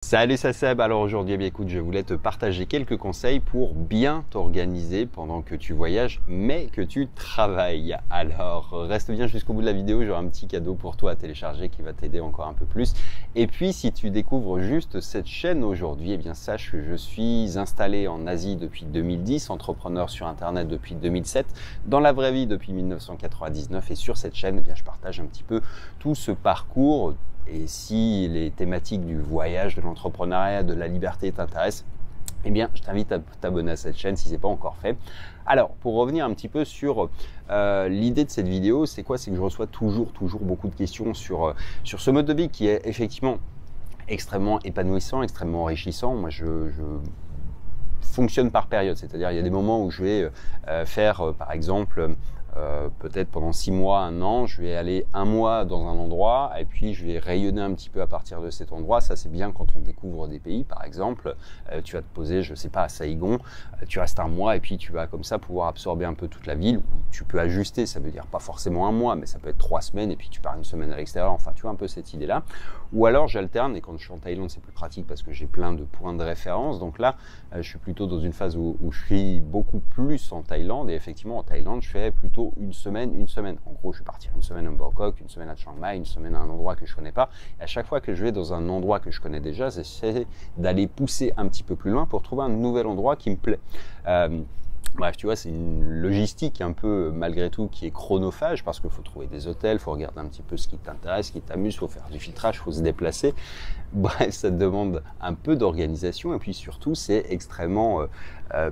Salut, c'est Seb. Alors aujourd'hui, écoute, je voulais te partager quelques conseils pour bien t'organiser pendant que tu voyages, mais que tu travailles. Alors reste bien jusqu'au bout de la vidéo, j'aurai un petit cadeau pour toi à télécharger qui va t'aider encore un peu plus. Et puis, si tu découvres juste cette chaîne aujourd'hui, eh bien sache que je suis installé en Asie depuis 2010, entrepreneur sur Internet depuis 2007, dans la vraie vie depuis 1999. Et sur cette chaîne, eh bien, je partage un petit peu tout ce parcours. Et si les thématiques du voyage, de l'entrepreneuriat, de la liberté t'intéressent, eh bien, je t'invite à t'abonner à cette chaîne si ce n'est pas encore fait. Alors, pour revenir un petit peu sur l'idée de cette vidéo, c'est quoi? C'est que je reçois toujours beaucoup de questions sur ce mode de vie qui est effectivement extrêmement épanouissant, extrêmement enrichissant. Moi, je fonctionne par période, c'est-à-dire il y a des moments où je vais faire, par exemple, peut-être pendant 6 mois, 1 an, je vais aller 1 mois dans un endroit et puis je vais rayonner un petit peu à partir de cet endroit. Ça, c'est bien quand on découvre des pays, par exemple. Tu vas te poser, je sais pas, à Saïgon, tu restes 1 mois et puis tu vas comme ça pouvoir absorber un peu toute la ville. Tu peux ajuster, ça veut dire pas forcément 1 mois, mais ça peut être 3 semaines et puis tu pars 1 semaine à l'extérieur. Enfin, tu vois un peu cette idée-là. Ou alors j'alterne et quand je suis en Thaïlande, c'est plus pratique parce que j'ai plein de points de référence. Donc là, je suis plutôt dans une phase où je suis beaucoup plus en Thaïlande et effectivement en Thaïlande, je fais plutôt une semaine. En gros, je suis parti 1 semaine à Bangkok, 1 semaine à Chiang Mai, 1 semaine à un endroit que je connais pas. Et à chaque fois que je vais dans un endroit que je connais déjà, j'essaie d'aller pousser un petit peu plus loin pour trouver un nouvel endroit qui me plaît. Bref, tu vois, c'est une logistique un peu, malgré tout, qui est chronophage parce qu'il faut trouver des hôtels, il faut regarder un petit peu ce qui t'intéresse, ce qui t'amuse, il faut faire du filtrage, il faut se déplacer. Bref, ça te demande un peu d'organisation et puis surtout, c'est extrêmement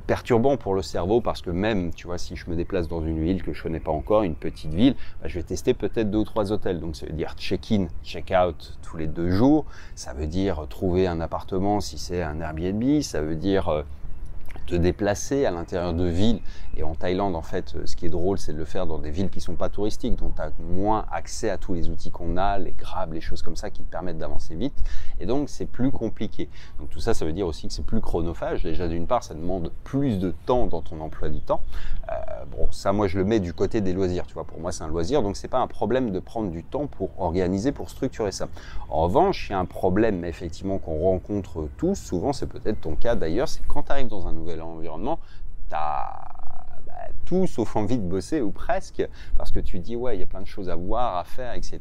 perturbant pour le cerveau parce que même, tu vois, si je me déplace dans une ville que je connais pas encore, une petite ville, bah, je vais tester peut-être 2 ou 3 hôtels. Donc, ça veut dire check-in, check-out tous les 2 jours. Ça veut dire trouver un appartement si c'est un Airbnb. Ça veut dire te déplacer à l'intérieur de villes. Et en Thaïlande, en fait, ce qui est drôle, c'est de le faire dans des villes qui sont pas touristiques, dont tu as moins accès à tous les outils qu'on a, les grabs, les choses comme ça qui te permettent d'avancer vite. Et donc, c'est plus compliqué. Donc, tout ça, ça veut dire aussi que c'est plus chronophage. Déjà, d'une part, ça demande plus de temps dans ton emploi du temps. Bon, ça, moi, je le mets du côté des loisirs. Tu vois, pour moi, c'est un loisir. Donc, c'est pas un problème de prendre du temps pour organiser, pour structurer ça. En revanche, il y a un problème, effectivement, qu'on rencontre tous. Souvent, c'est peut-être ton cas d'ailleurs. C'est quand tu arrives dans un nouvel environnement, tu as tout sauf envie de bosser ou presque parce que tu dis ouais, il y a plein de choses à voir, à faire, etc.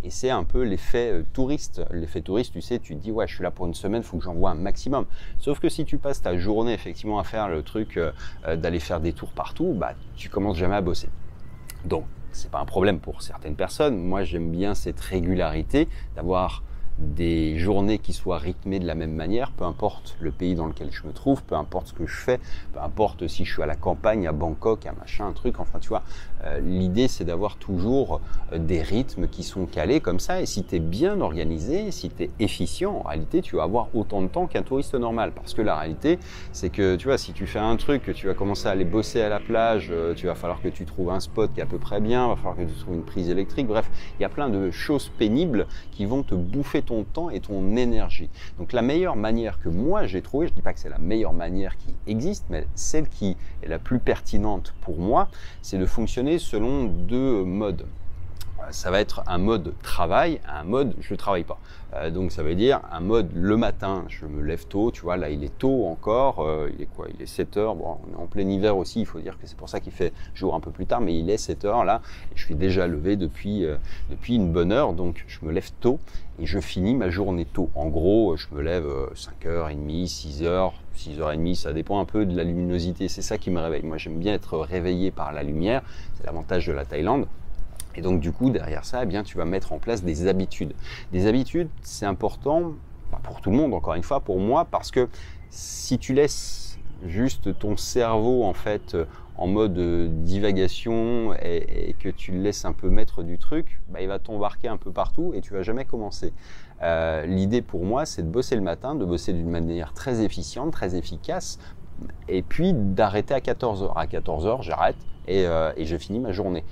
Et c'est un peu l'effet touriste. L'effet touriste, tu sais, tu te dis ouais, je suis là pour 1 semaine, il faut que j'en vois un maximum. Sauf que si tu passes ta journée effectivement à faire le truc d'aller faire des tours partout, bah tu commences jamais à bosser. Donc c'est pas un problème pour certaines personnes. Moi, j'aime bien cette régularité d'avoir des journées qui soient rythmées de la même manière, peu importe le pays dans lequel je me trouve, peu importe ce que je fais, peu importe si je suis à la campagne, à Bangkok, un machin, un truc, enfin tu vois, l'idée c'est d'avoir toujours des rythmes qui sont calés comme ça et si tu es bien organisé, si tu es efficient, en réalité tu vas avoir autant de temps qu'un touriste normal parce que la réalité c'est que tu vois, si tu fais un truc, que tu vas commencer à aller bosser à la plage, tu vas falloir que tu trouves un spot qui est à peu près bien, il va falloir que tu trouves une prise électrique, bref, il y a plein de choses pénibles qui vont te bouffer ton temps et ton énergie. Donc la meilleure manière que moi j'ai trouvée, je ne dis pas que c'est la meilleure manière qui existe, mais celle qui est la plus pertinente pour moi, c'est de fonctionner selon 2 modes. Ça va être un mode travail, un mode je ne travaille pas. Donc ça veut dire un mode le matin, je me lève tôt, tu vois, là il est tôt encore, il est quoi? Il est 7 heures, bon, on est en plein hiver aussi, il faut dire que c'est pour ça qu'il fait jour un peu plus tard, mais il est 7 heures là, et je suis déjà levé depuis une bonne heure, donc je me lève tôt et je finis ma journée tôt. En gros, je me lève 5h30, 6h, 6h30, ça dépend un peu de la luminosité, c'est ça qui me réveille. Moi j'aime bien être réveillé par la lumière, c'est l'avantage de la Thaïlande. Et donc du coup, derrière ça, eh bien, tu vas mettre en place des habitudes. Des habitudes, c'est important pour tout le monde, encore une fois, pour moi, parce que si tu laisses juste ton cerveau en fait en mode divagation et que tu le laisses un peu mettre du truc, bah, il va t'embarquer un peu partout et tu vas jamais commencer. L'idée pour moi, c'est de bosser le matin, de bosser d'une manière très efficiente, très efficace, et puis d'arrêter à 14h. À 14h, j'arrête et je finis ma journée.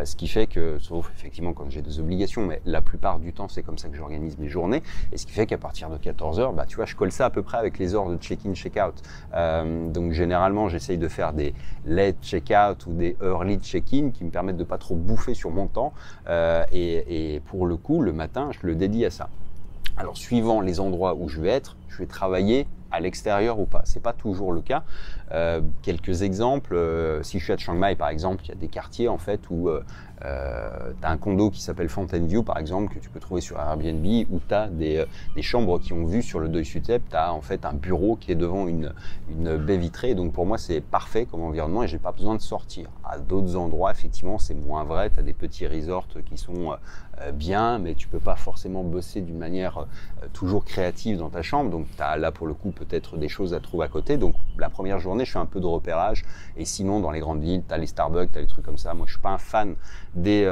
Ce qui fait que, sauf effectivement quand j'ai des obligations, mais la plupart du temps, c'est comme ça que j'organise mes journées. Et ce qui fait qu'à partir de 14h, bah, tu vois, je colle ça à peu près avec les heures de check-in, check-out. Donc généralement, j'essaye de faire des late check-out ou des early check-in qui me permettent de pas trop bouffer sur mon temps. Et pour le coup, le matin, je le dédie à ça. Alors, suivant les endroits où je vais travailler à l'extérieur ou pas. C'est pas toujours le cas. Quelques exemples, si je suis à Chiang Mai par exemple, il y a des quartiers en fait où tu as un condo qui s'appelle Fontaineview par exemple, que tu peux trouver sur Airbnb, où tu as des chambres qui ont vue sur le Doi Suthep. Tu as en fait un bureau qui est devant une baie vitrée. Donc pour moi, c'est parfait comme environnement et j'ai pas besoin de sortir. À d'autres endroits, effectivement, c'est moins vrai. Tu as des petits resorts qui sont bien, mais tu peux pas forcément bosser d'une manière toujours créative dans ta chambre. Donc tu as là pour le coup peut-être des choses à trouver à côté. Donc la première journée, je fais un peu de repérage. Et sinon, dans les grandes villes, tu as les Starbucks, tu as les trucs comme ça. Moi, je suis pas un fan des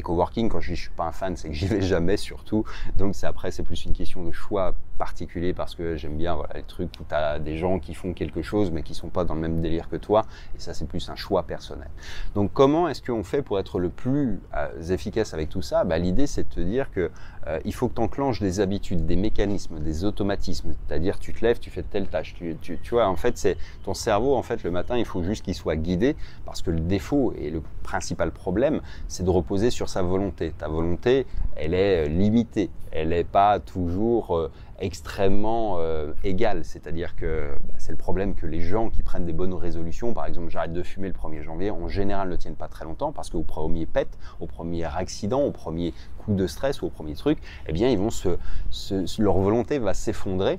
coworking. Quand je dis je suis pas un fan, c'est que j'y vais jamais surtout. Donc après, c'est plus une question de choix particulier parce que j'aime bien les trucs où tu as des gens qui font quelque chose mais qui sont pas dans le même délire que toi. Et ça, c'est plus un choix personnel. Donc comment est-ce qu'on fait pour être le plus efficace avec tout ça? L'idée, c'est de te dire que il faut que tu enclenches des habitudes, des mécanismes, des automatismes. C'est-à-dire, tu te lèves, tu fais telle tâche. Tu vois, en fait, c'est ton cerveau, en fait, le matin, il faut juste qu'il soit guidé parce que le défaut et le principal problème, c'est de reposer sur sa volonté. Ta volonté, elle est limitée. Elle n'est pas toujours extrêmement égale. C'est-à-dire que c'est le problème que les gens qui prennent des bonnes résolutions, par exemple, j'arrête de fumer le 1er janvier, en général ne tiennent pas très longtemps parce qu'au premier pet, au premier accident, au premier coup de stress ou au premier truc, eh bien, ils vont leur volonté va s'effondrer.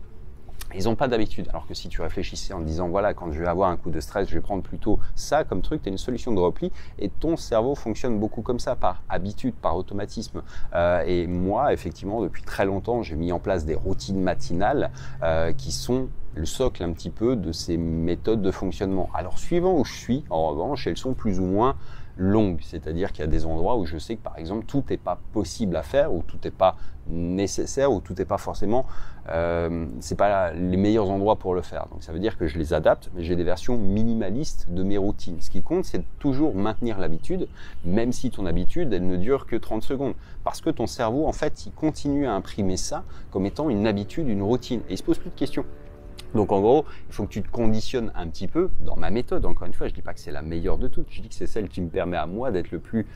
Ils n'ont pas d'habitude. Alors que si tu réfléchissais en disant, voilà, quand je vais avoir un coup de stress, je vais prendre plutôt ça comme truc, tu as une solution de repli et ton cerveau fonctionne beaucoup comme ça, par habitude, par automatisme. Et moi, effectivement, depuis très longtemps, j'ai mis en place des routines matinales qui sont le socle un petit peu de ces méthodes de fonctionnement. Alors, suivant où je suis, en revanche, elles sont plus ou moins longues, c'est-à-dire qu'il y a des endroits où je sais que par exemple tout n'est pas possible à faire ou tout n'est pas nécessaire ou tout n'est pas forcément c'est pas les meilleurs endroits pour le faire. Donc ça veut dire que je les adapte, mais j'ai des versions minimalistes de mes routines. Ce qui compte, c'est de toujours maintenir l'habitude, même si ton habitude elle ne dure que 30 secondes, parce que ton cerveau en fait il continue à imprimer ça comme étant une habitude, une routine, et il se pose plus de questions. Donc en gros, il faut que tu te conditionnes un petit peu dans ma méthode. Encore une fois, je ne dis pas que c'est la meilleure de toutes, je dis que c'est celle qui me permet à moi d'être le plus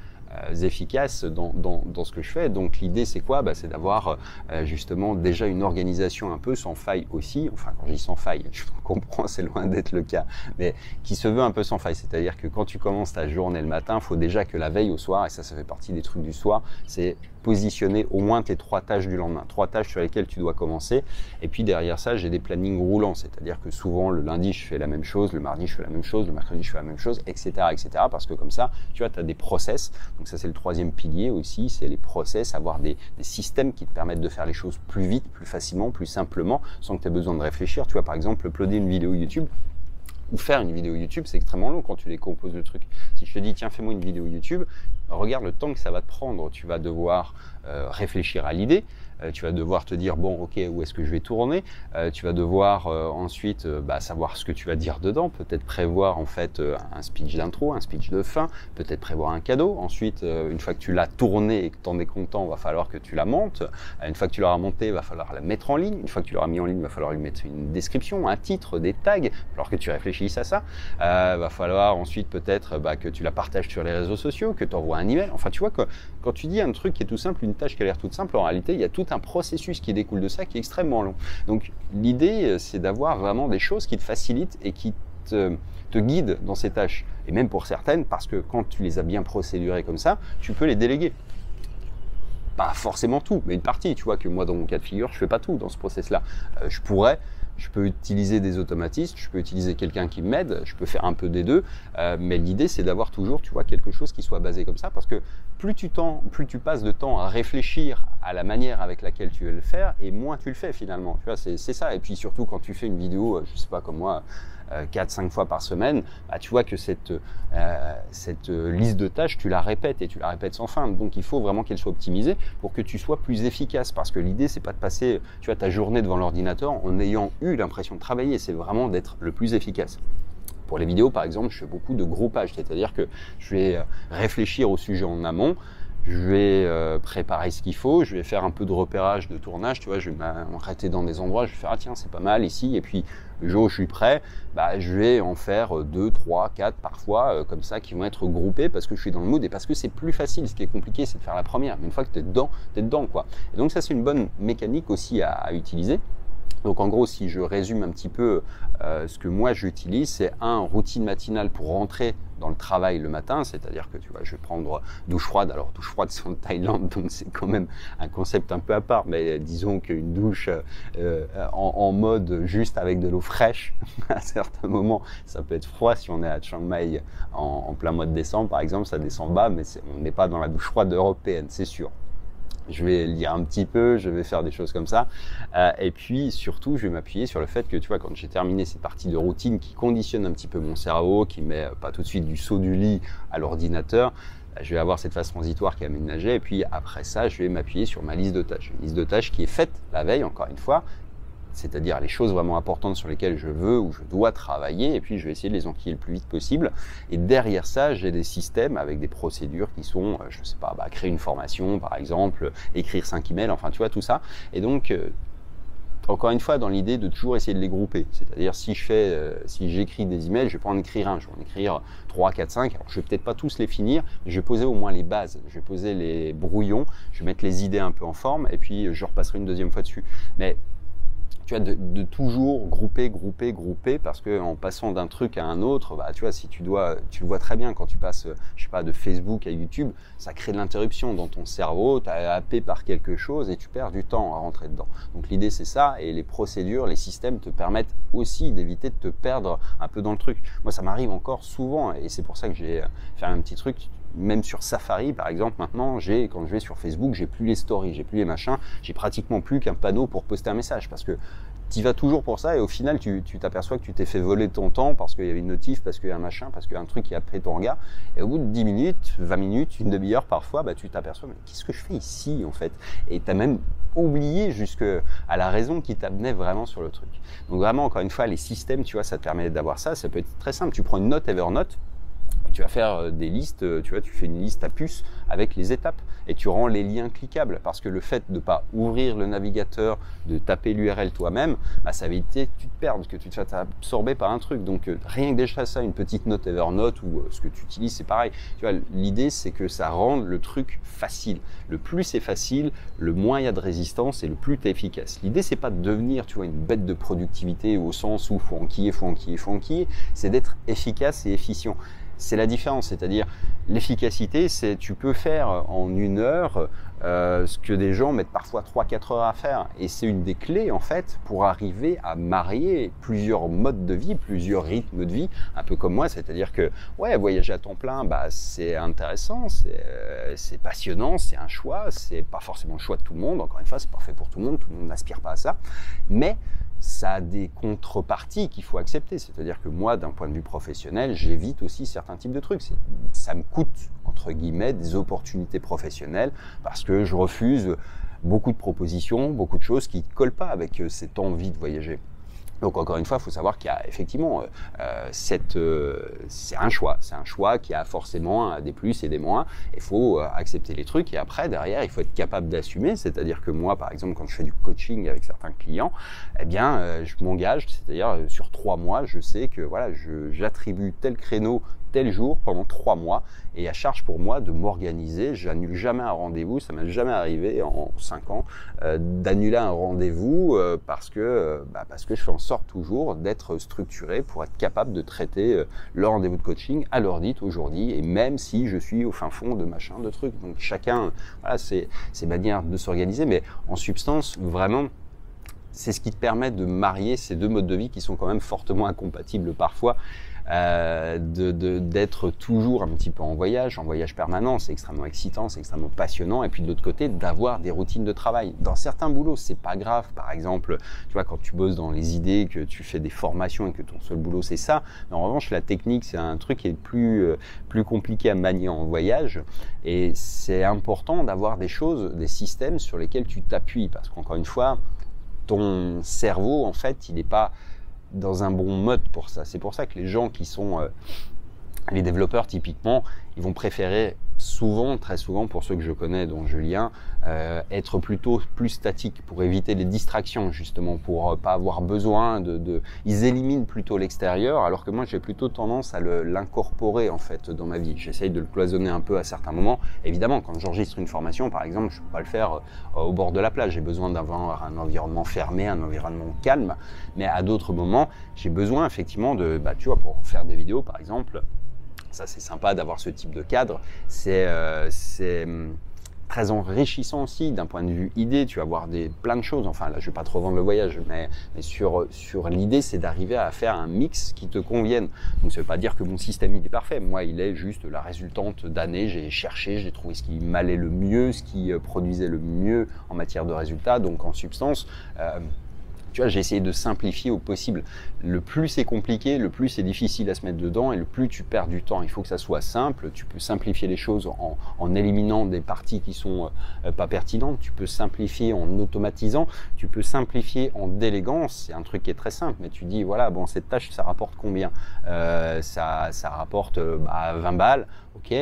efficace dans ce que je fais. Donc l'idée c'est quoi? C'est d'avoir justement déjà une organisation un peu sans faille aussi. Enfin, quand je dis sans faille, je comprends, c'est loin d'être le cas, mais qui se veut un peu sans faille. C'est-à-dire que quand tu commences ta journée le matin, il faut déjà que la veille au soir, et ça fait partie des trucs du soir, c'est positionner au moins tes 3 tâches du lendemain, 3 tâches sur lesquelles tu dois commencer. Et puis derrière ça, j'ai des plannings roulants, c'est-à-dire que souvent le lundi je fais la même chose, le mardi je fais la même chose, le mercredi je fais la même chose, etc., etc. Parce que comme ça, tu vois, tu as des process. Donc ça, c'est le 3e pilier aussi, c'est les process, avoir des systèmes qui te permettent de faire les choses plus vite, plus facilement, plus simplement, sans que tu aies besoin de réfléchir. Tu vois, par exemple, uploader une vidéo YouTube ou faire une vidéo YouTube, c'est extrêmement long quand tu décomposes le truc. Si je te dis, tiens, fais-moi une vidéo YouTube, regarde le temps que ça va te prendre. Tu vas devoir réfléchir à l'idée. Tu vas devoir te dire, bon, ok, où est-ce que je vais tourner? Tu vas devoir ensuite savoir ce que tu vas dire dedans, peut-être prévoir en fait un speech d'intro, un speech de fin, peut-être prévoir un cadeau. Ensuite, une fois que tu l'as tourné et que tu en es content, il va falloir que tu la montes. Une fois que tu l'auras montée, il va falloir la mettre en ligne. Une fois que tu l'auras mis en ligne, il va falloir lui mettre une description, un titre, des tags. Il va falloir que tu réfléchisses à ça. Il va falloir ensuite peut-être que tu la partages sur les réseaux sociaux, que tu envoies un email. Enfin, tu vois, quand tu dis un truc qui est tout simple, une tâche qui a l'air toute simple, en réalité, il y a tout un processus qui découle de ça qui est extrêmement long. Donc l'idée, c'est d'avoir vraiment des choses qui te facilitent et qui te guident dans ces tâches. Et même pour certaines, parce que quand tu les as bien procédurées comme ça, tu peux les déléguer. Pas forcément tout, mais une partie. Tu vois que moi, dans mon cas de figure, je fais pas tout dans ce process-là. Je peux utiliser des automatismes, je peux utiliser quelqu'un qui m'aide, je peux faire un peu des deux, mais l'idée c'est d'avoir toujours, tu vois, quelque chose qui soit basé comme ça, parce que plus tu passes de temps à réfléchir à la manière avec laquelle tu veux le faire, et moins tu le fais finalement, tu vois, c'est ça. Et puis surtout quand tu fais une vidéo, je sais pas, comme moi, 4-5 fois par semaine, tu vois que cette liste de tâches, tu la répètes et tu la répètes sans fin. Donc il faut vraiment qu'elle soit optimisée pour que tu sois plus efficace, parce que l'idée c'est pas de passer, tu vois, ta journée devant l'ordinateur en ayant eu l'impression de travailler, c'est vraiment d'être le plus efficace. Pour les vidéos par exemple, je fais beaucoup de groupage, c'est-à-dire que je vais réfléchir au sujet en amont, je vais préparer ce qu'il faut, je vais faire un peu de repérage de tournage, tu vois, je vais m'arrêter dans des endroits, je vais faire, ah tiens, c'est pas mal ici, et puis le jour où je suis prêt, je vais en faire 2, 3, 4 parfois, comme ça, qui vont être groupés parce que je suis dans le mood et parce que c'est plus facile. Ce qui est compliqué, c'est de faire la première, mais une fois que tu es dedans, quoi. Et donc ça, c'est une bonne mécanique aussi à utiliser. Donc en gros, si je résume un petit peu ce que moi j'utilise, c'est routine matinale pour rentrer dans le travail le matin, c'est-à-dire que tu vois, je vais prendre douche froide. Alors douche froide, c'est en Thaïlande, donc c'est quand même un concept un peu à part, mais disons qu'une douche en mode juste avec de l'eau fraîche, à certains moments, ça peut être froid. Si on est à Chiang Mai en plein mois de décembre, par exemple, ça descend bas, mais on n'est pas dans la douche froide européenne, c'est sûr. Je vais lire un petit peu, je vais faire des choses comme ça. Et puis surtout, je vais m'appuyer sur le fait que, tu vois, quand j'ai terminé cette partie de routine qui conditionne un petit peu mon cerveau, qui met pas tout de suite du saut du lit à l'ordinateur, je vais avoir cette phase transitoire qui est aménagée. Et puis après ça, je vais m'appuyer sur ma liste de tâches. Une liste de tâches qui est faite la veille, encore une fois, c'est-à-dire les choses vraiment importantes sur lesquelles je veux ou je dois travailler, et puis je vais essayer de les enquiller le plus vite possible. Et derrière ça, j'ai des systèmes avec des procédures qui sont, je sais pas, créer une formation par exemple, écrire 5 emails, enfin tu vois tout ça. Et donc, encore une fois, dans l'idée de toujours essayer de les grouper. C'est-à-dire si j'écris des emails, je vais pas en écrire un, je vais en écrire 3, 4, 5. Alors, je vais peut-être pas tous les finir, mais je vais poser au moins les bases. Je vais poser les brouillons, je vais mettre les idées un peu en forme, et puis je repasserai une deuxième fois dessus. Mais tu vois, de toujours grouper, parce que en passant d'un truc à un autre, tu vois, si tu le vois très bien quand tu passes, je sais pas, de Facebook à YouTube, ça crée de l'interruption dans ton cerveau, tu es happé par quelque chose et tu perds du temps à rentrer dedans. Donc l'idée c'est ça, et les procédures, les systèmes te permettent aussi d'éviter de te perdre un peu dans le truc. Moi ça m'arrive encore souvent, et c'est pour ça que j'ai fait un petit truc. Même sur Safari, par exemple, maintenant, quand je vais sur Facebook, j'ai plus les stories, j'ai plus les machins, j'ai pratiquement plus qu'un panneau pour poster un message, parce que tu y vas toujours pour ça, et au final, tu t'aperçois que tu t'es fait voler ton temps parce qu'il y avait une notif, parce qu'il y a un machin, parce qu'il y a un truc qui a pris ton regard, et au bout de 10 minutes, 20 minutes, une demi-heure parfois, tu t'aperçois, mais qu'est-ce que je fais ici, en fait? Et tu as même oublié jusqu'à la raison qui t'amenait vraiment sur le truc. Donc vraiment, encore une fois, les systèmes, tu vois, ça te permet d'avoir ça. Ça peut être très simple. Tu prends une note Evernote, tu vas faire des listes, tu vois, tu fais une liste à puce avec les étapes et tu rends les liens cliquables, parce que le fait de ne pas ouvrir le navigateur, de taper l'URL toi-même, ça va éviter que tu te perdes, que tu te fasses absorber par un truc. Donc rien que déjà ça, une petite note Evernote ou ce que tu utilises, c'est pareil. Tu vois, l'idée c'est que ça rende le truc facile. Le plus c'est facile, le moins il y a de résistance et le plus tu es efficace. L'idée c'est pas de devenir, tu vois, une bête de productivité au sens où faut enquiller, c'est d'être efficace et efficient. C'est la différence, c'est-à-dire l'efficacité, c'est tu peux faire en 1 heure ce que des gens mettent parfois 3-4 heures à faire. Et c'est une des clés en fait pour arriver à marier plusieurs modes de vie, plusieurs rythmes de vie, un peu comme moi, c'est-à-dire que ouais, voyager à temps plein, c'est intéressant, c'est passionnant, c'est un choix, c'est pas forcément le choix de tout le monde, encore une fois, c'est pas fait pour tout le monde n'aspire pas à ça, mais ça a des contreparties qu'il faut accepter. C'est-à-dire que moi, d'un point de vue professionnel, j'évite aussi certains types de trucs. Ça me coûte, entre guillemets, des opportunités professionnelles parce que je refuse beaucoup de propositions, beaucoup de choses qui ne collent pas avec cette envie de voyager. Donc encore une fois, il faut savoir qu'il y a effectivement c'est un choix qui a forcément des plus et des moins. Il faut accepter les trucs et après derrière il faut être capable d'assumer. C'est-à-dire que moi par exemple quand je fais du coaching avec certains clients, eh bien je m'engage, c'est-à-dire sur 3 mois, je sais que voilà, j'attribue tel créneau tel jour pendant 3 mois et à charge pour moi de m'organiser. J'annule jamais un rendez-vous, ça m'est jamais arrivé en 5 ans d'annuler un rendez-vous parce que je fais en sorte toujours d'être structuré pour être capable de traiter le rendez-vous de coaching à l'heure dite aujourd'hui, et même si je suis au fin fond de machin, de trucs. Donc chacun, voilà, c'est manière de s'organiser, mais en substance vraiment c'est ce qui te permet de marier ces 2 modes de vie qui sont quand même fortement incompatibles parfois, d'être toujours un petit peu en voyage permanent. C'est extrêmement excitant, c'est extrêmement passionnant, et puis de l'autre côté d'avoir des routines de travail. Dans certains boulots c'est pas grave, par exemple tu vois quand tu bosses dans les idées, que tu fais des formations et que ton seul boulot c'est ça, mais en revanche la technique c'est un truc qui est plus compliqué à manier en voyage, et c'est important d'avoir des choses, des systèmes sur lesquels tu t'appuies, parce qu'encore une fois ton cerveau en fait il n'est pas dans un bon mode pour ça. C'est pour ça que les gens qui sont les développeurs typiquement, ils vont préférer souvent, très souvent, pour ceux que je connais, dont Julien, être plutôt plus statique pour éviter les distractions, justement, pour pas avoir besoin Ils éliminent plutôt l'extérieur, alors que moi, j'ai plutôt tendance à l'incorporer, en fait, dans ma vie. J'essaye de le cloisonner un peu à certains moments. Évidemment, quand j'enregistre une formation, par exemple, je ne peux pas le faire au bord de la plage. J'ai besoin d'avoir un environnement fermé, un environnement calme. Mais à d'autres moments, j'ai besoin, effectivement, tu vois, pour faire des vidéos, par exemple, ça, c'est sympa d'avoir ce type de cadre. C'est très enrichissant aussi d'un point de vue idée. Tu vas voir plein de choses. Enfin, là, je ne vais pas trop vendre le voyage, mais sur l'idée, c'est d'arriver à faire un mix qui te convienne. Donc, ça ne veut pas dire que mon système, il est parfait. Moi, il est juste la résultante d'années. J'ai cherché, j'ai trouvé ce qui m'allait le mieux, ce qui produisait le mieux en matière de résultats. Donc, en substance, tu vois, j'ai essayé de simplifier au possible. Le plus c'est compliqué, le plus c'est difficile à se mettre dedans et le plus tu perds du temps. Il faut que ça soit simple. Tu peux simplifier les choses en éliminant des parties qui sont pas pertinentes. Tu peux simplifier en automatisant. Tu peux simplifier en déléguant. C'est un truc qui est très simple. Mais tu dis, voilà, bon, cette tâche, ça rapporte combien? Ça rapporte 20 balles. Ok.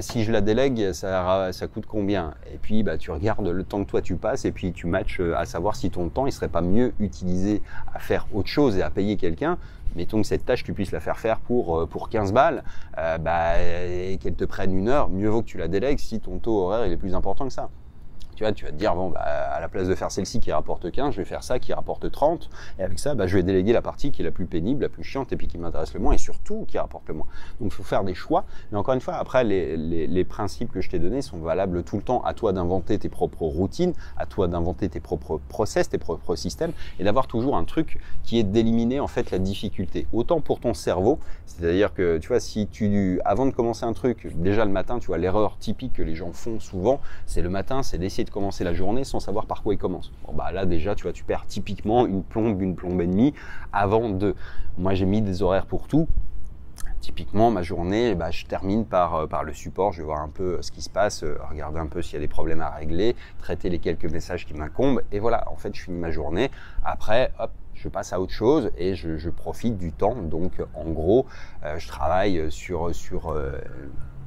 Si je la délègue, ça coûte combien? Et puis tu regardes le temps que toi tu passes et puis tu matches à savoir si ton temps il serait pas mieux utilisé à faire autre chose et à payer quelqu'un. Mettons que cette tâche tu puisses la faire pour 15 balles et qu'elle te prenne 1 heure, mieux vaut que tu la délègues si ton taux horaire il est plus important que ça. Tu vois, tu vas te dire, bon, à la place de faire celle-ci qui rapporte 15, je vais faire ça qui rapporte 30. Et avec ça, je vais déléguer la partie qui est la plus pénible, la plus chiante et puis qui m'intéresse le moins et surtout qui rapporte le moins. Donc, il faut faire des choix. Mais encore une fois, après, les principes que je t'ai donnés sont valables tout le temps. À toi d'inventer tes propres routines, à toi d'inventer tes propres process, tes propres systèmes et d'avoir toujours un truc qui est d'éliminer en fait la difficulté. Autant pour ton cerveau, c'est-à-dire que, tu vois, avant de commencer un truc, déjà le matin, tu vois, l'erreur typique que les gens font souvent, c'est le matin, c'est d'essayer de commencer la journée sans savoir par quoi ils commencent. Bon, là déjà tu vois, tu perds typiquement une plombe et demie avant de. Moi j'ai mis des horaires pour tout. Typiquement ma journée, je termine par le support, je vais voir un peu ce qui se passe, regarder un peu s'il y a des problèmes à régler, traiter les quelques messages qui m'incombent et voilà, en fait je finis ma journée. Après hop, je passe à autre chose et je profite du temps. Donc en gros je travaille sur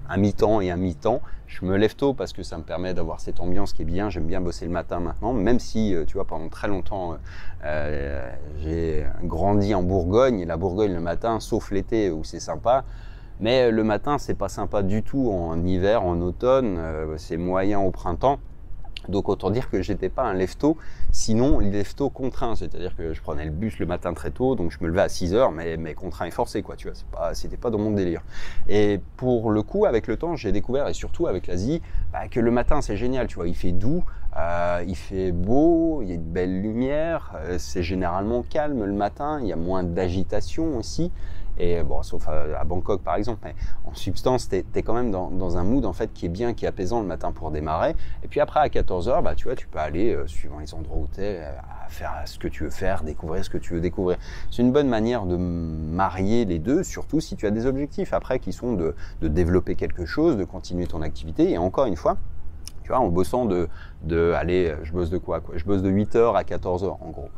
un mi-temps et un mi-temps. Je me lève tôt parce que ça me permet d'avoir cette ambiance qui est bien. J'aime bien bosser le matin maintenant, même si, tu vois, pendant très longtemps, j'ai grandi en Bourgogne. Et la Bourgogne le matin, sauf l'été où c'est sympa. Mais le matin, c'est pas sympa du tout en hiver, en automne. C'est moyen au printemps. Donc autant dire que j'étais pas un lève-tôt, sinon lève-tôt contraint, c'est-à-dire que je prenais le bus le matin très tôt, donc je me levais à 6 heures, mais contraint et forcé, quoi, tu vois, c'était pas dans mon délire. Et pour le coup, avec le temps, j'ai découvert, et surtout avec l'Asie, que le matin c'est génial, tu vois, il fait doux, il fait beau, il y a une belle lumière, c'est généralement calme le matin, il y a moins d'agitation aussi. Et bon, sauf à Bangkok par exemple, mais en substance, t'es quand même dans un mood en fait qui est bien, qui est apaisant le matin pour démarrer. Et puis après à 14h, tu vois, tu peux aller suivant les endroits où t'es, faire ce que tu veux faire, découvrir ce que tu veux découvrir. C'est une bonne manière de marier les deux, surtout si tu as des objectifs après qui sont de développer quelque chose, de continuer ton activité. Et encore une fois, tu vois, en bossant allez, je bosse de quoi? Je bosse de 8h à 14h en gros.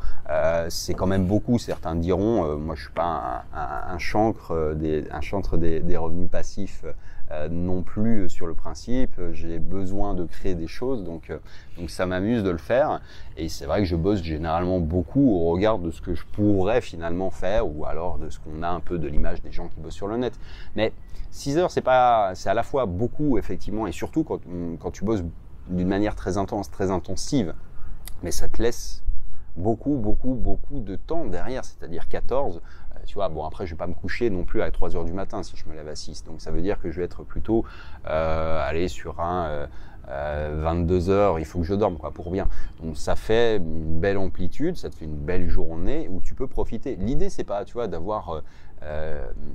C'est quand même beaucoup, certains diront, moi je suis pas un chantre des revenus passifs non plus sur le principe. J'ai besoin de créer des choses, donc ça m'amuse de le faire. Et c'est vrai que je bosse généralement beaucoup au regard de ce que je pourrais finalement faire ou alors de ce qu'on a un peu de l'image des gens qui bossent sur le net. Mais 6 heures, c'est à la fois beaucoup effectivement et surtout quand tu bosses d'une manière très intense, très intensive, mais ça te laisse beaucoup de temps derrière, c'est-à-dire 14. Tu vois, bon après je vais pas me coucher non plus à 3 heures du matin si je me lève à 6, donc ça veut dire que je vais être plutôt aller sur un 22 heures, il faut que je dorme quoi pour bien. Donc ça fait une belle amplitude, ça te fait une belle journée où tu peux profiter. L'idée c'est pas, tu vois, d'avoir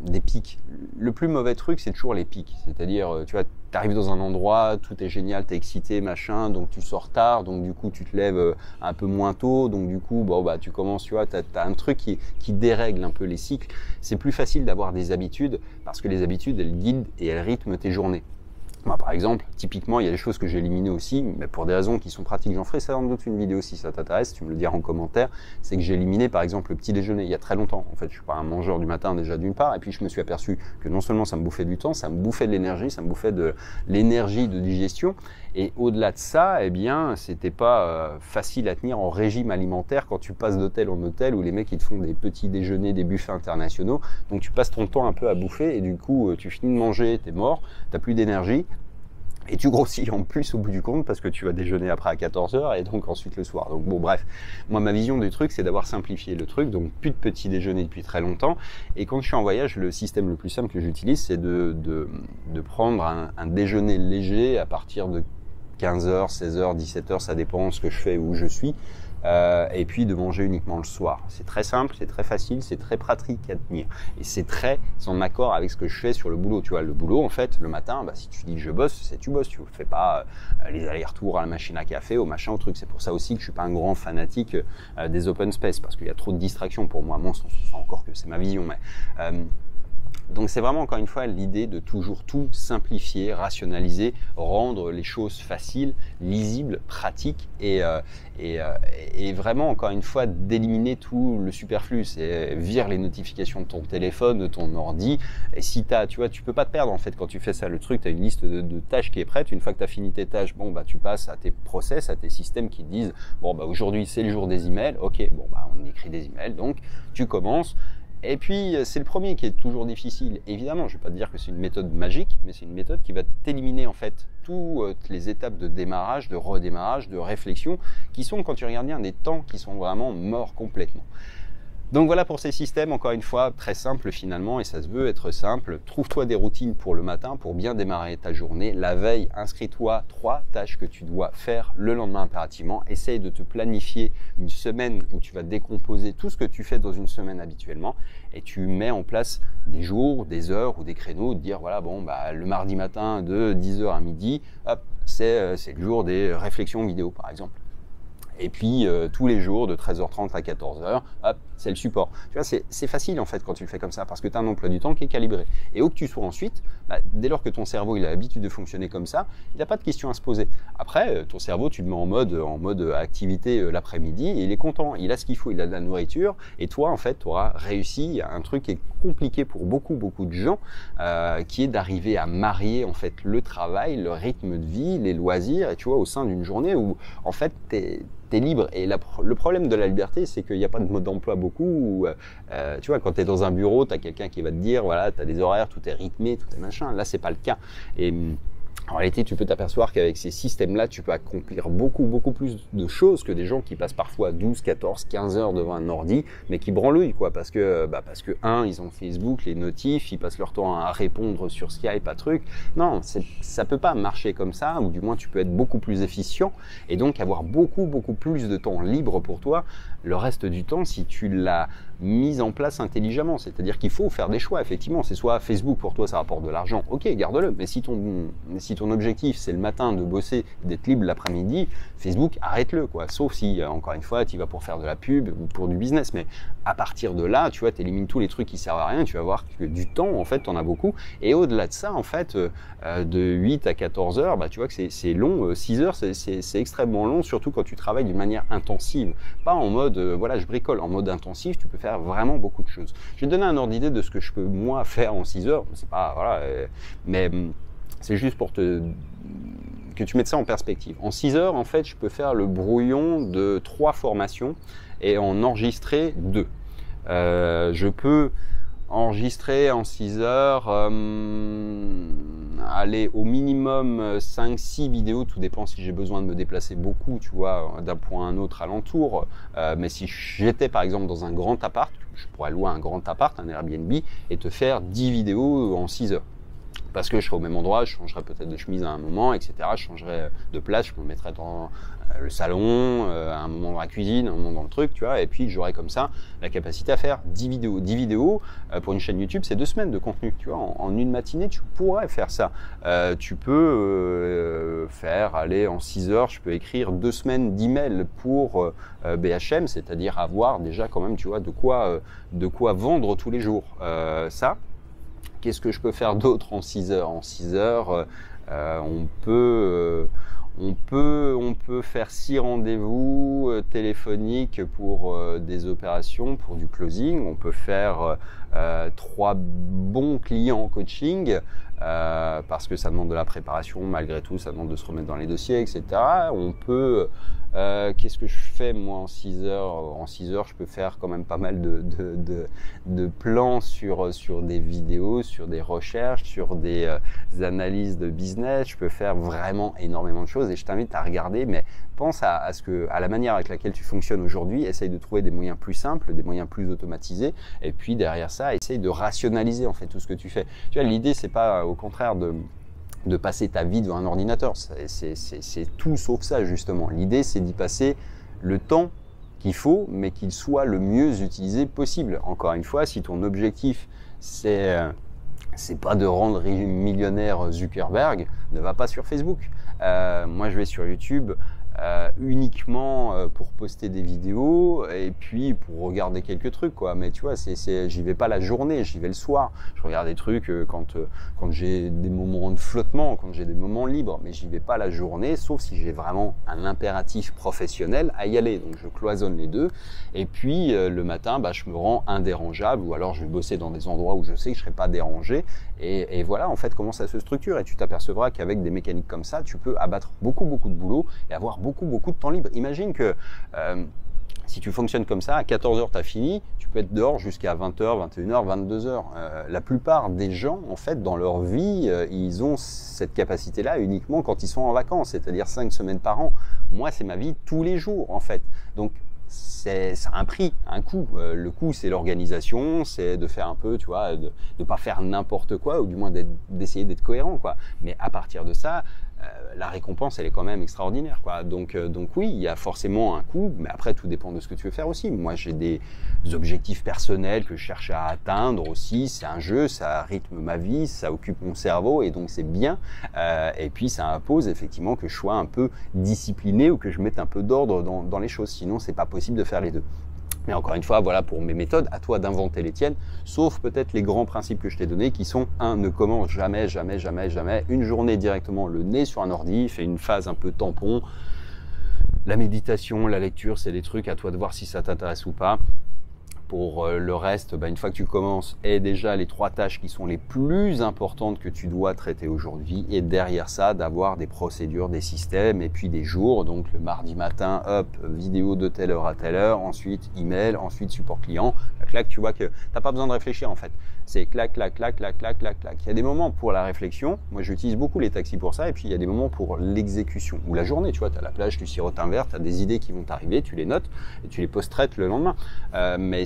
des pics. Le plus mauvais truc c'est toujours les pics, c'est-à-dire tu vois, tu arrives dans un endroit, tout est génial, t'es excité, machin, donc tu sors tard, donc du coup tu te lèves un peu moins tôt, donc du coup tu commences, tu vois, t'as un truc qui dérègle un peu les cycles. C'est plus facile d'avoir des habitudes parce que les habitudes elles guident et elles rythment tes journées. Moi, par exemple, typiquement, il y a des choses que j'ai éliminées aussi, mais pour des raisons qui sont pratiques. J'en ferai ça dans d'autres une vidéo si ça t'intéresse, tu me le diras en commentaire. C'est que j'ai éliminé, par exemple, le petit déjeuner il y a très longtemps. En fait, je suis pas un mangeur du matin déjà d'une part, et puis je me suis aperçu que non seulement ça me bouffait du temps, ça me bouffait de l'énergie, ça me bouffait de l'énergie de digestion. Et au-delà de ça, eh bien, c'était pas facile à tenir en régime alimentaire quand tu passes d'hôtel en hôtel où les mecs ils te font des petits déjeuners, des buffets internationaux. Donc tu passes ton temps un peu à bouffer et du coup tu finis de manger, t'es mort, t'as plus d'énergie. Et tu grossis en plus au bout du compte parce que tu vas déjeuner après à 14h et donc ensuite le soir. Donc bon bref, moi ma vision du truc c'est d'avoir simplifié le truc, donc plus de petit déjeuner depuis très longtemps. Et quand je suis en voyage, le système le plus simple que j'utilise c'est de prendre un déjeuner léger à partir de 15h, 16h, 17h, ça dépend ce que je fais, où je suis. Et puis de manger uniquement le soir. C'est très simple, c'est très facile, c'est très pratique à tenir. Et c'est très en accord avec ce que je fais sur le boulot. Tu vois, le boulot, en fait, le matin, bah, si tu dis que je bosse, c'est tu bosses. Tu ne fais pas les allers-retours à la machine à café, au machin, au truc. C'est pour ça aussi que je suis pas un grand fanatique des open space, parce qu'il y a trop de distractions pour moi. Bon, encore que c'est ma vision, mais... Donc c'est vraiment encore une fois l'idée de toujours tout simplifier, rationaliser, rendre les choses faciles, lisibles, pratiques et vraiment encore une fois d'éliminer tout le superflu. C'est vire les notifications de ton téléphone, de ton ordi. Et si tu vois, tu peux pas te perdre en fait quand tu fais ça. Le truc, tu as une liste de tâches qui est prête. Une fois que tu as fini tes tâches, bon bah tu passes à tes process, à tes systèmes qui te disent bon bah aujourd'hui c'est le jour des emails. Ok, bon bah on écrit des emails, donc tu commences. Et puis, c'est le premier qui est toujours difficile. Évidemment, je ne vais pas te dire que c'est une méthode magique, mais c'est une méthode qui va t'éliminer en fait toutes les étapes de démarrage, de redémarrage, de réflexion, qui sont, quand tu regardes bien, des temps qui sont vraiment morts complètement. Donc voilà pour ces systèmes, encore une fois, très simple finalement, et ça se veut être simple. Trouve-toi des routines pour le matin, pour bien démarrer ta journée. La veille, inscris-toi 3 tâches que tu dois faire le lendemain impérativement. Essaye de te planifier une semaine où tu vas décomposer tout ce que tu fais dans une semaine habituellement, et tu mets en place des jours, des heures ou des créneaux, de dire voilà, bon, bah, le mardi matin de 10h à midi, hop, c'est le jour des réflexions vidéo par exemple. Et puis tous les jours de 13h30 à 14h, hop, c'est le support. Tu vois, c'est facile en fait quand tu le fais comme ça parce que tu as un emploi du temps qui est calibré. Et où que tu sois ensuite, bah, dès lors que ton cerveau il a l'habitude de fonctionner comme ça, il n'a pas de questions à se poser. Après, ton cerveau, tu le mets en mode activité l'après-midi et il est content, il a ce qu'il faut, il a de la nourriture. Et toi, en fait, tu auras réussi à un truc qui est compliqué pour beaucoup de gens, qui est d'arriver à marier en fait le travail, le rythme de vie, les loisirs, et tu vois, au sein d'une journée où en fait t'es libre. Et le problème de la liberté, c'est qu'il n'y a pas de mode d'emploi beaucoup. Où, tu vois, quand tu es dans un bureau, tu as quelqu'un qui va te dire, voilà, tu as des horaires, tout est rythmé, tout est machin. Là, c'est pas le cas. Et en réalité, tu peux t'apercevoir qu'avec ces systèmes-là, tu peux accomplir beaucoup plus de choses que des gens qui passent parfois 12, 14, 15 heures devant un ordi, mais qui branlouillent, quoi, parce que ils ont Facebook, les notifs, ils passent leur temps à répondre sur Skype, à truc. Non, ça peut pas marcher comme ça, ou du moins tu peux être beaucoup plus efficient, et donc avoir beaucoup plus de temps libre pour toi, le reste du temps, si tu l'as mise en place intelligemment. C'est-à-dire qu'il faut faire des choix, effectivement. C'est soit Facebook, pour toi, ça rapporte de l'argent, ok, garde-le. Mais si ton objectif, c'est le matin de bosser, d'être libre l'après-midi, Facebook, arrête-le, quoi. Sauf si, encore une fois, tu y vas pour faire de la pub ou pour du business. Mais à partir de là, tu vois, tu élimines tous les trucs qui servent à rien. Tu vas voir que du temps, en fait, tu en as beaucoup. Et au-delà de ça, en fait, de 8 à 14 heures, bah, tu vois que c'est long. 6 heures, c'est extrêmement long, surtout quand tu travailles d'une manière intensive. Pas en mode, voilà, je bricole. En mode intensif, tu peux faire vraiment beaucoup de choses. Je vais te donner un ordre d'idée de ce que je peux, moi, faire en 6 heures. C'est pas, voilà, mais c'est juste pour que tu mettes ça en perspective. En 6 heures, en fait, je peux faire le brouillon de 3 formations et en enregistrer 2. Je peux enregistrer en 6 heures, aller au minimum 5-6 vidéos, tout dépend si j'ai besoin de me déplacer beaucoup, tu vois, d'un point à un autre alentour. Mais si j'étais par exemple dans un grand appart, je pourrais louer un grand appart, un Airbnb, et te faire 10 vidéos en 6 heures. Parce que je serai au même endroit, je changerai peut-être de chemise à un moment, etc. Je changerai de place, je me mettrai dans le salon, à un moment dans la cuisine, à un moment dans le truc, tu vois. Et puis j'aurai comme ça la capacité à faire 10 vidéos. 10 vidéos, pour une chaîne YouTube, c'est 2 semaines de contenu, tu vois. En une matinée, tu pourrais faire ça. Tu peux faire, aller en 6 heures, je peux écrire 2 semaines d'emails pour BHM, c'est-à-dire avoir déjà quand même, tu vois, de quoi vendre tous les jours. Ça. Qu'est-ce que je peux faire d'autre en 6 heures? En 6 heures, On peut faire 6 rendez-vous téléphoniques pour des opérations, pour du closing. On peut faire 3 bons clients en coaching parce que ça demande de la préparation, malgré tout, ça demande de se remettre dans les dossiers, etc. On peut... qu'est-ce que je fais moi en 6 heures? En 6 heures, je peux faire quand même pas mal de plans sur des vidéos, sur des recherches, sur des analyses de business. Je peux faire vraiment énormément de choses et je t'invite à regarder, mais pense à la manière avec laquelle tu fonctionnes aujourd'hui. Essaye de trouver des moyens plus simples, des moyens plus automatisés, et puis derrière ça, essaye de rationaliser en fait tout ce que tu fais. Tu vois, l'idée, c'est pas au contraire de passer ta vie devant un ordinateur. C'est tout sauf ça, justement. L'idée, c'est d'y passer le temps qu'il faut, mais qu'il soit le mieux utilisé possible. Encore une fois, si ton objectif, c'est pas de rendre millionnaire Zuckerberg, ne va pas sur Facebook. Moi, je vais sur YouTube uniquement pour poster des vidéos et puis pour regarder quelques trucs, quoi. Mais tu vois, j'y vais pas la journée, j'y vais le soir. Je regarde des trucs quand j'ai des moments de flottement, quand j'ai des moments libres, mais j'y vais pas la journée, sauf si j'ai vraiment un impératif professionnel à y aller. Donc je cloisonne les deux. Et puis le matin, je me rends indérangeable, ou alors je vais bosser dans des endroits où je sais que je serai pas dérangé. Et voilà en fait comment ça se structure, et tu t'apercevras qu'avec des mécaniques comme ça, tu peux abattre beaucoup de boulot et avoir beaucoup de temps libre. Imagine que si tu fonctionnes comme ça, à 14h tu as fini, tu peux être dehors jusqu'à 20h, 21h, 22h. La plupart des gens, en fait, dans leur vie, ils ont cette capacité-là uniquement quand ils sont en vacances, c'est-à-dire 5 semaines par an. Moi, c'est ma vie tous les jours, en fait. Donc, ça a un prix, un coût. Le coût, c'est l'organisation, c'est de faire un peu, tu vois, de pas faire n'importe quoi, ou du moins d'essayer d'être cohérent, quoi. Mais à partir de ça, la récompense, elle est quand même extraordinaire, quoi. Donc oui, il y a forcément un coût, mais après, tout dépend de ce que tu veux faire aussi. Moi, j'ai des objectifs personnels que je cherche à atteindre aussi. C'est un jeu, ça rythme ma vie, ça occupe mon cerveau, et donc c'est bien. Et puis, ça impose effectivement que je sois un peu discipliné ou que je mette un peu d'ordre dans les choses. Sinon, c'est pas possible de faire les deux. Mais encore une fois, voilà pour mes méthodes, à toi d'inventer les tiennes, sauf peut-être les grands principes que je t'ai donnés qui sont 1. Ne commence jamais une journée directement le nez sur un ordi, fais une phase un peu tampon. La méditation, la lecture, c'est des trucs à toi de voir si ça t'intéresse ou pas. Pour le reste, une fois que tu commences, aie déjà les 3 tâches qui sont les plus importantes que tu dois traiter aujourd'hui, et derrière ça, d'avoir des procédures, des systèmes, et puis des jours. Donc le mardi matin, hop, vidéo de telle heure à telle heure, ensuite email, ensuite support client. Clac, tu vois que t'as pas besoin de réfléchir en fait. C'est clac. Il y a des moments pour la réflexion. Moi, j'utilise beaucoup les taxis pour ça. Et puis, il y a des moments pour l'exécution. Ou la journée, tu vois, tu as la plage, tu sirotes un verre, tu as des idées qui vont t'arriver, tu les notes et tu les post-traites le lendemain. Mais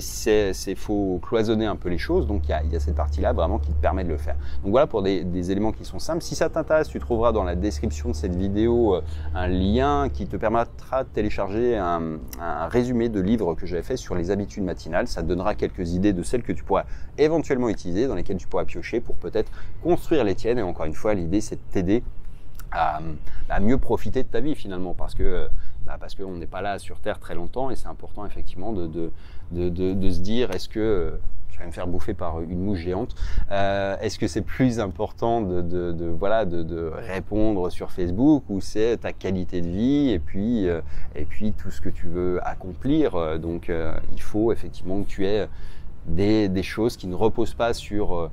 faut cloisonner un peu les choses. Donc, il y a cette partie-là vraiment qui te permet de le faire. Donc, voilà pour des éléments qui sont simples. Si ça t'intéresse, tu trouveras dans la description de cette vidéo un lien qui te permettra de télécharger un résumé de livre que j'avais fait sur les habitudes matinales. Ça te donnera quelques idées de celles que tu pourras éventuellement utiliser, dans lesquelles tu pourras piocher pour peut-être construire les tiennes. Et encore une fois, l'idée, c'est de t'aider à mieux profiter de ta vie finalement, parce qu'on n'est pas là sur Terre très longtemps, et c'est important effectivement de se dire, est-ce que je vais me faire bouffer par une mouche géante. Est-ce que c'est plus important de répondre sur Facebook, ou c'est ta qualité de vie et puis tout ce que tu veux accomplir. Donc il faut effectivement que tu aies des choses qui ne reposent pas sur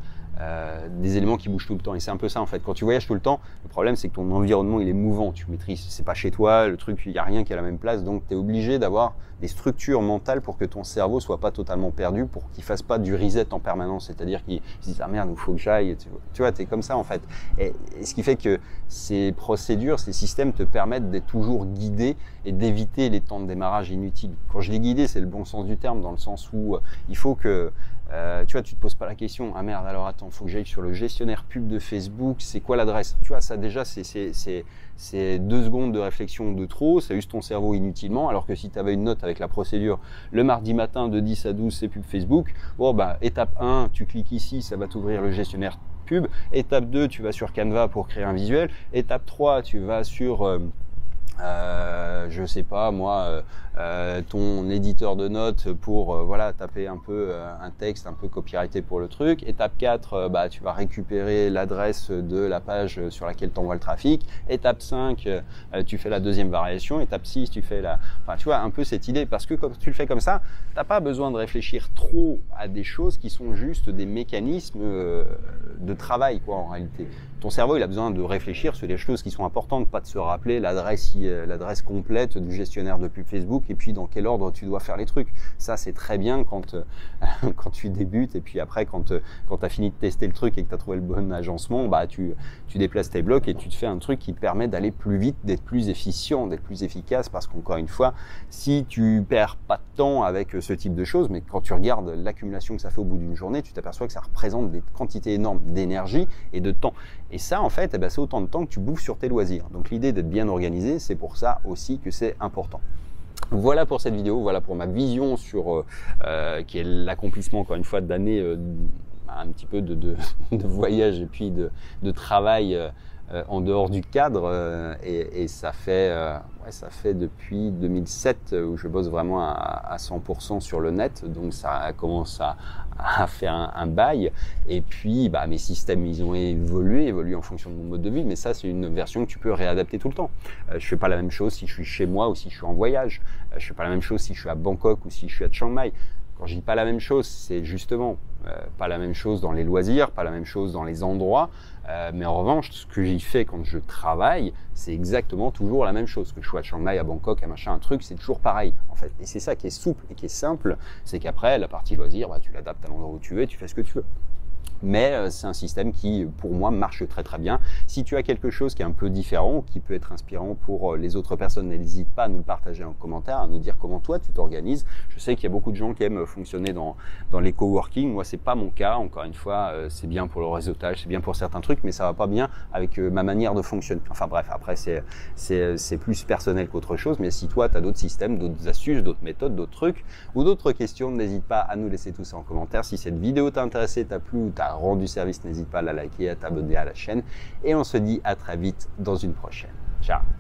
des éléments qui bougent tout le temps. Et c'est un peu ça en fait. Quand tu voyages tout le temps, le problème c'est que ton environnement il est mouvant, tu maîtrises, c'est pas chez toi, le truc, il n'y a rien qui est à la même place, donc tu es obligé d'avoir des structures mentales pour que ton cerveau soit pas totalement perdu, pour qu'il fasse pas du reset en permanence, c'est-à-dire qu'il se dise ah merde, il faut que j'aille, tu vois, tu es comme ça en fait. Et ce qui fait que ces procédures, ces systèmes te permettent d'être toujours guidé et d'éviter les temps de démarrage inutiles. Quand je dis guidé, c'est le bon sens du terme, dans le sens où il faut que tu vois, tu te poses pas la question, ah merde, alors attends, faut que j'aille sur le gestionnaire pub de Facebook, c'est quoi l'adresse? Tu vois, ça déjà, c'est 2 secondes de réflexion de trop, ça use ton cerveau inutilement, alors que si tu avais une note avec la procédure, le mardi matin de 10 à 12, c'est pub Facebook, bon étape 1, tu cliques ici, ça va t'ouvrir le gestionnaire pub, étape 2, tu vas sur Canva pour créer un visuel, étape 3, tu vas sur je sais pas moi, ton éditeur de notes pour voilà, taper un peu un texte un peu copyrighté pour le truc. Étape 4, tu vas récupérer l'adresse de la page sur laquelle tu envoies le trafic. Étape 5, tu fais la deuxième variation. Étape 6, tu fais la... Enfin, tu vois, un peu cette idée, parce que quand tu le fais comme ça, t'as pas besoin de réfléchir trop à des choses qui sont juste des mécanismes de travail, quoi, en réalité. Ton cerveau, il a besoin de réfléchir sur les choses qui sont importantes, pas de se rappeler l'adresse complète du gestionnaire de pub Facebook et puis dans quel ordre tu dois faire les trucs. Ça, c'est très bien quand, quand tu débutes, et puis après, quand tu as fini de tester le truc et que tu as trouvé le bon agencement, tu déplaces tes blocs et tu te fais un truc qui te permet d'aller plus vite, d'être plus efficient, d'être plus efficace, parce qu'encore une fois, si tu perds pas de temps avec ce type de choses, mais quand tu regardes l'accumulation que ça fait au bout d'une journée, tu t'aperçois que ça représente des quantités énormes d'énergie et de temps. Et ça, en fait, c'est autant de temps que tu bouffes sur tes loisirs. Donc l'idée d'être bien organisé, c'est pour ça aussi que c'est important. Voilà pour cette vidéo, voilà pour ma vision sur qui est l'accomplissement, encore une fois, d'années un petit peu de voyage et puis de travail en dehors du cadre, et ça fait depuis 2007 où je bosse vraiment à 100% sur le net, donc ça commence à faire un bail. Et puis mes systèmes, ils ont évolué en fonction de mon mode de vie, mais ça, c'est une version que tu peux réadapter tout le temps. Je fais pas la même chose si je suis chez moi ou si je suis en voyage. Je fais pas la même chose si je suis à Bangkok ou si je suis à Chiang Mai. Quand je dis pas la même chose, c'est justement pas la même chose dans les loisirs, pas la même chose dans les endroits, mais en revanche, ce que j'y fais quand je travaille, c'est exactement toujours la même chose. Que je sois à Chiang Mai, à Bangkok, à machin, un truc, c'est toujours pareil, en fait. Et c'est ça qui est souple et qui est simple, c'est qu'après, la partie loisir, tu l'adaptes à l'endroit où tu veux, tu fais ce que tu veux. Mais c'est un système qui, pour moi, marche très très bien. Si tu as quelque chose qui est un peu différent ou qui peut être inspirant pour les autres personnes, n'hésite pas à nous le partager en commentaire, à nous dire comment toi tu t'organises. Je sais qu'il y a beaucoup de gens qui aiment fonctionner dans les coworking. Moi, c'est pas mon cas. Encore une fois, c'est bien pour le réseautage, c'est bien pour certains trucs, mais ça va pas bien avec ma manière de fonctionner. Enfin bref, après c'est plus personnel qu'autre chose. Mais si toi, tu as d'autres systèmes, d'autres astuces, d'autres méthodes, d'autres trucs ou d'autres questions, n'hésite pas à nous laisser tout ça en commentaire. Si cette vidéo t'a intéressé, t'a plu ou t'a rendu service, n'hésite pas à la liker, à t'abonner à la chaîne, et on se dit à très vite dans une prochaine. Ciao.